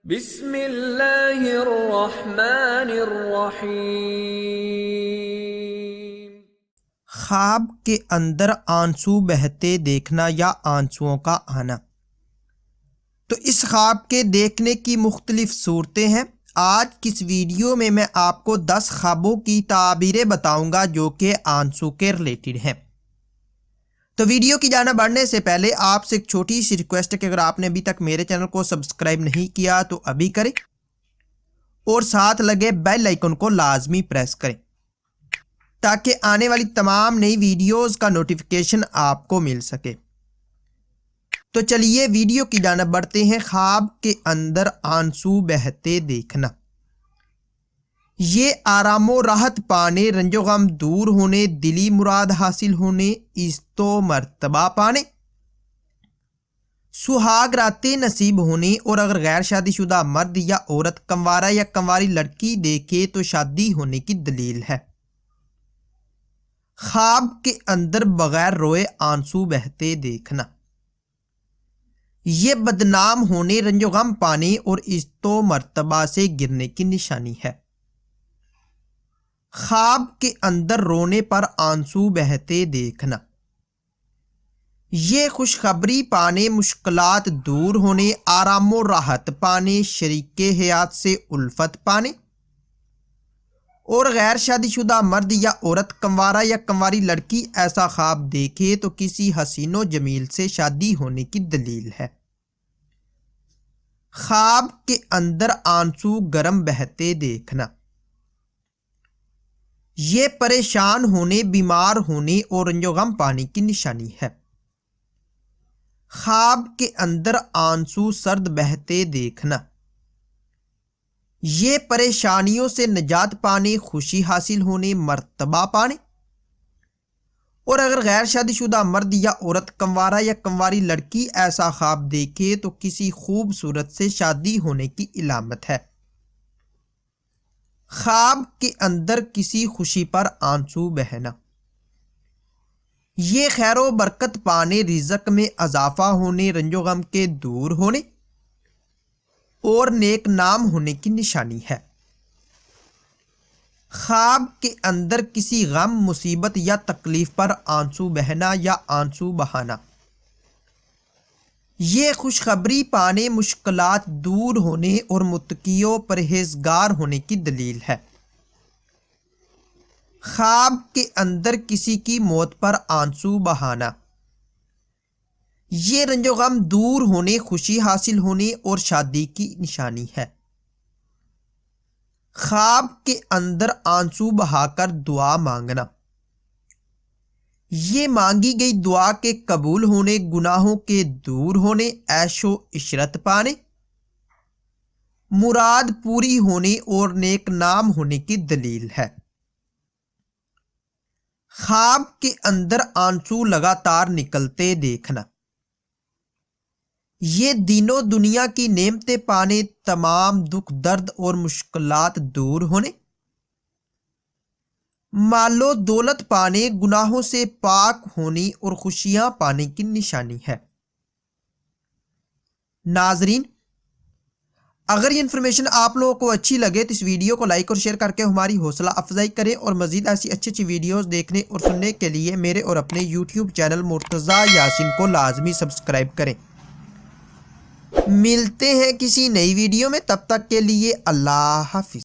بسم اللہ الرحمن الرحیم۔ خواب کے اندر آنسو بہتے دیکھنا یا آنسوؤں کا آنا۔ تو اس خواب کے دیکھنے کی مختلف صورتیں ہیں۔ آج کس ویڈیو میں آپ کو 10 خوابوں کی تعبیریں بتاؤں گا جو کہ آنسو کے ریلیٹڈ ہیں۔ تو ویڈیو کی جانب بڑھنے سے پہلے آپ سے ایک چھوٹی سی ریکویسٹ ہے کہ اگر آپ نے ابھی تک میرے چینل کو سبسکرائب نہیں کیا تو ابھی کریں اور ساتھ لگے بیل آئیکن کو لازمی پریس کریں تاکہ آنے والی تمام نئی ویڈیوز کا نوٹیفیکیشن آپ کو مل سکے۔ تو چلیے ویڈیو کی جانب بڑھتے ہیں۔ خواب کے اندر آنسو بہتے دیکھنا، یہ آرام و راحت پانے، رنج و غم دور ہونے، دلی مراد حاصل ہونے، عزت و مرتبہ پانے، سہاگ راتیں نصیب ہونے، اور اگر غیر شادی شدہ مرد یا عورت کنوارا یا کنواری لڑکی دیکھے تو شادی ہونے کی دلیل ہے۔ خواب کے اندر بغیر روئے آنسو بہتے دیکھنا، یہ بدنام ہونے، رنج و غم پانے اور عزت و مرتبہ سے گرنے کی نشانی ہے۔ خواب کے اندر رونے پر آنسو بہتے دیکھنا، یہ خوشخبری پانے، مشکلات دور ہونے، آرام و راحت پانے، شریک حیات سے الفت پانے، اور غیر شادی شدہ مرد یا عورت کنوارا یا کنواری لڑکی ایسا خواب دیکھے تو کسی حسین و جمیل سے شادی ہونے کی دلیل ہے۔ خواب کے اندر آنسو گرم بہتے دیکھنا، یہ پریشان ہونے، بیمار ہونے اور رنج و غم پانے کی نشانی ہے۔ خواب کے اندر آنسو سرد بہتے دیکھنا، یہ پریشانیوں سے نجات پانے، خوشی حاصل ہونے، مرتبہ پانے، اور اگر غیر شادی شدہ مرد یا عورت کنوارا یا کنواری لڑکی ایسا خواب دیکھے تو کسی خوبصورت سے شادی ہونے کی علامت ہے۔ خواب کے اندر کسی خوشی پر آنسو بہنا، یہ خیر و برکت پانے، رزق میں اضافہ ہونے، رنج و غم کے دور ہونے اور نیک نام ہونے کی نشانی ہے۔ خواب کے اندر کسی غم، مصیبت یا تکلیف پر آنسو بہنا یا آنسو بہانا، یہ خوشخبری پانے، مشکلات دور ہونے اور متقی و پرہیزگار ہونے کی دلیل ہے۔ خواب کے اندر کسی کی موت پر آنسو بہانا، یہ رنج و غم دور ہونے، خوشی حاصل ہونے اور شادی کی نشانی ہے۔ خواب کے اندر آنسو بہا کر دعا مانگنا، یہ مانگی گئی دعا کے قبول ہونے، گناہوں کے دور ہونے، عیش و عشرت پانے، مراد پوری ہونے اور نیک نام ہونے کی دلیل ہے۔ خواب کے اندر آنسو لگاتار نکلتے دیکھنا، یہ دین و دنیا کی نعمتیں پانے، تمام دکھ درد اور مشکلات دور ہونے، مال و دولت پانے، گناہوں سے پاک ہونے اور خوشیاں پانے کی نشانی ہے۔ ناظرین، اگر یہ انفارمیشن آپ لوگوں کو اچھی لگے تو اس ویڈیو کو لائک اور شیئر کر کے ہماری حوصلہ افزائی کریں، اور مزید ایسی اچھی ویڈیوز دیکھنے اور سننے کے لیے میرے اور اپنے یوٹیوب چینل مرتضیٰ یاسین کو لازمی سبسکرائب کریں۔ ملتے ہیں کسی نئی ویڈیو میں، تب تک کے لیے اللہ حافظ۔